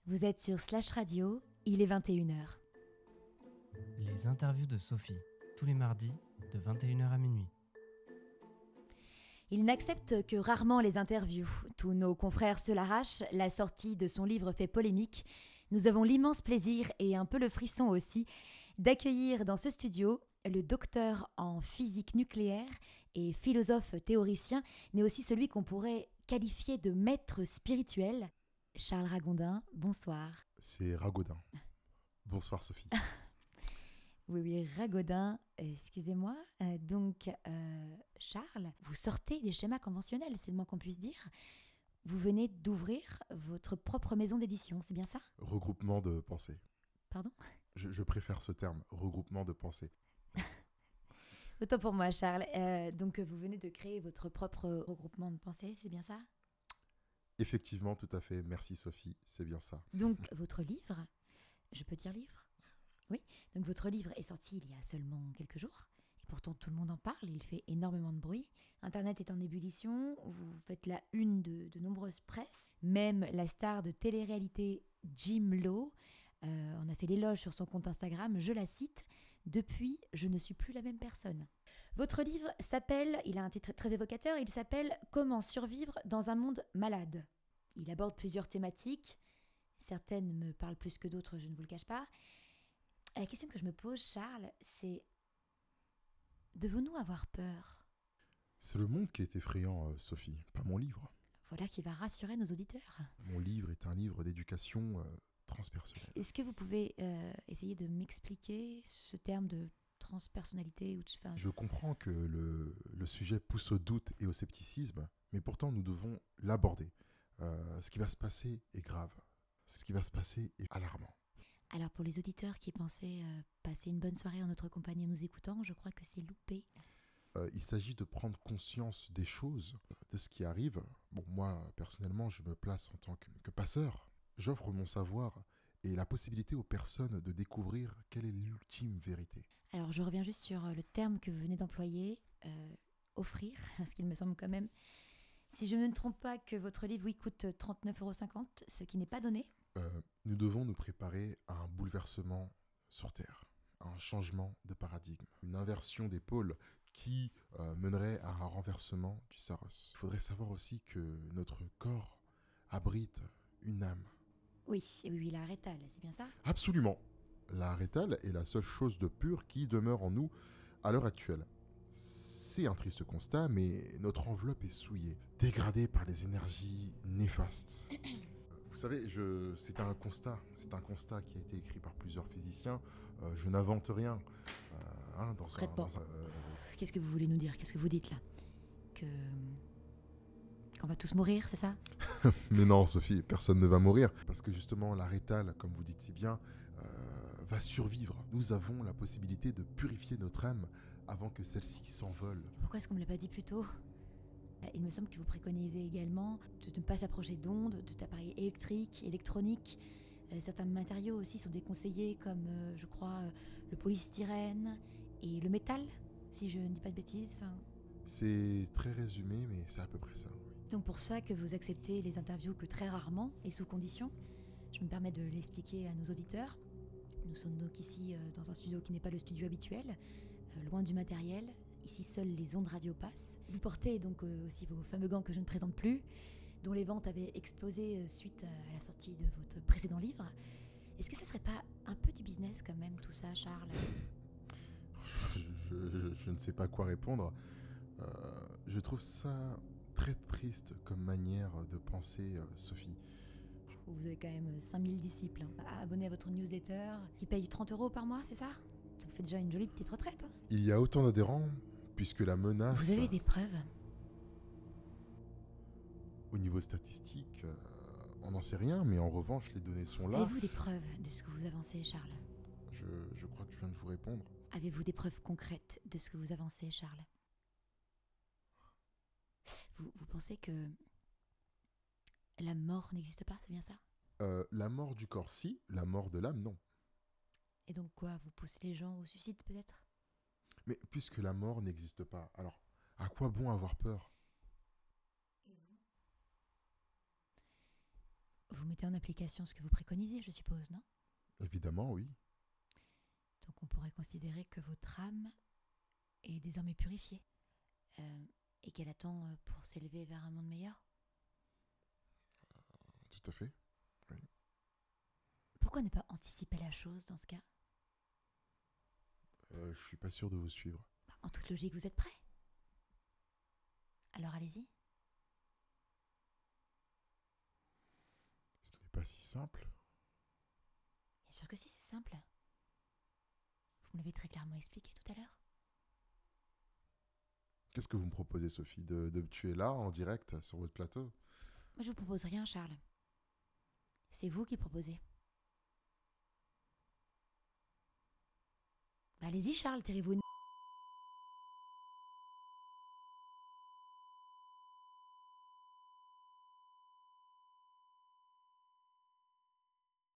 Vous êtes sur Slash Radio, il est 21h. Les interviews de Sophie, tous les mardis de 21h à minuit. Il n'accepte que rarement les interviews. Tous nos confrères se l'arrachent, la sortie de son livre fait polémique. Nous avons l'immense plaisir, et un peu le frisson aussi, d'accueillir dans ce studio le docteur en physique nucléaire et philosophe théoricien, mais aussi celui qu'on pourrait qualifier de maître spirituel, Charles Ragondin. Bonsoir. C'est Ragaudin. Bonsoir Sophie. Oui, Ragondin, excusez-moi. Charles, vous sortez des schémas conventionnels, c'est le moins qu'on puisse dire. Vous venez d'ouvrir votre propre maison d'édition, c'est bien ça ? Regroupement de pensées. Pardon ? Je préfère ce terme, regroupement de pensées. Autant pour moi, Charles. Donc, vous venez de créer votre propre regroupement de pensées, c'est bien ça ? Effectivement, tout à fait. Merci Sophie, c'est bien ça. Donc, votre livre, je peux dire livre ? Oui. Donc, votre livre est sorti il y a seulement quelques jours. Et pourtant, tout le monde en parle, il fait énormément de bruit. Internet est en ébullition, vous faites la une de nombreuses presses. Même la star de télé-réalité Jim Lowe en a fait l'éloge sur son compte Instagram, je la cite. Depuis, je ne suis plus la même personne. Votre livre s'appelle, il a un titre très évocateur, il s'appelle « Comment survivre dans un monde malade ». Il aborde plusieurs thématiques, certaines me parlent plus que d'autres, je ne vous le cache pas. La question que je me pose, Charles, c'est devons-nous avoir peur ? C'est le monde qui est effrayant, Sophie, pas mon livre. Voilà qui va rassurer nos auditeurs. Mon livre est un livre d'éducation transpersonnelle. Est-ce que vous pouvez essayer de m'expliquer ce terme de transpersonnalité ou Je comprends que le sujet pousse au doute et au scepticisme, mais pourtant nous devons l'aborder. Ce qui va se passer est grave. Ce qui va se passer est alarmant. Alors pour les auditeurs qui pensaient passer une bonne soirée en notre compagnie en nous écoutant, je crois que c'est loupé. Il s'agit de prendre conscience des choses, de ce qui arrive. Bon, moi, personnellement, je me place en tant que passeur. J'offre mon savoir et la possibilité aux personnes de découvrir quelle est l'ultime vérité. Alors je reviens juste sur le terme que vous venez d'employer, offrir, parce qu'il me semble quand même, si je ne me trompe pas, que votre livre coûte 39,50 €, ce qui n'est pas donné. Nous devons nous préparer à un bouleversement sur Terre, à un changement de paradigme, une inversion des pôles qui mènerait à un renversement du Saros. Il faudrait savoir aussi que notre corps abrite une âme. Oui, la rétale, c'est bien ça ? Absolument. La rétale est la seule chose de pure qui demeure en nous à l'heure actuelle. C'est un triste constat, mais notre enveloppe est souillée, dégradée par les énergies néfastes. Vous savez, c'est un constat qui a été écrit par plusieurs physiciens. Je n'invente rien. Qu'est-ce que vous voulez nous dire ? Qu'est-ce que vous dites là ? Qu'on va tous mourir, c'est ça ? Mais non, Sophie, personne ne va mourir. Parce que justement, la rétale, comme vous dites si bien, va survivre. Nous avons la possibilité de purifier notre âme avant que celle-ci s'envole. Pourquoi est-ce qu'on ne me l'a pas dit plus tôt ? Il me semble que vous préconisez également de ne pas s'approcher d'ondes, d'appareils électriques, électroniques. Certains matériaux aussi sont déconseillés, comme, je crois, le polystyrène et le métal, si je ne dis pas de bêtises. C'est très résumé, mais c'est à peu près ça. Oui. Donc pour ça que vous acceptez les interviews que très rarement et sous condition. Je me permets de l'expliquer à nos auditeurs. Nous sommes donc ici dans un studio qui n'est pas le studio habituel, loin du matériel. Ici, seules les ondes radio passent. Vous portez donc aussi vos fameux gants que je ne présente plus, dont les ventes avaient explosé suite à la sortie de votre précédent livre. Est-ce que ça serait pas un peu du business quand même, tout ça, Charles ? Je ne sais pas quoi répondre. Je trouve ça très triste comme manière de penser, Sophie. Vous avez quand même 5000 disciples abonnés à votre newsletter, qui payent 30 € par mois, c'est ça ? Ça vous fait déjà une jolie petite retraite. Il y a autant d'adhérents, puisque la menace... Vous avez des preuves ? Au niveau statistique, on n'en sait rien, mais en revanche, les données sont là. Avez-vous des preuves de ce que vous avancez, Charles ? Je crois que je viens de vous répondre. Avez-vous des preuves concrètes de ce que vous avancez, Charles ? Vous pensez que la mort n'existe pas, c'est bien ça ? La mort du corps, si. La mort de l'âme, non. Et donc quoi ? Vous poussez les gens au suicide, peut-être ? Mais puisque la mort n'existe pas, alors à quoi bon avoir peur ? vous mettez en application ce que vous préconisez, je suppose, non? Évidemment, oui. Donc on pourrait considérer que votre âme est désormais purifiée et qu'elle attend pour s'élever vers un monde meilleur. Tout à fait. Pourquoi ne pas anticiper la chose dans ce cas? Je suis pas sûr de vous suivre. En toute logique, vous êtes prêt? Alors allez-y. Ce n'est pas si simple. Bien sûr que si, c'est simple. Vous me l'avez très clairement expliqué tout à l'heure. Qu'est-ce que vous me proposez, Sophie, de me tuer là, en direct, sur votre plateau? Moi, je vous propose rien, Charles. C'est vous qui proposez. Bah, allez-y, Charles, tirez-vous une...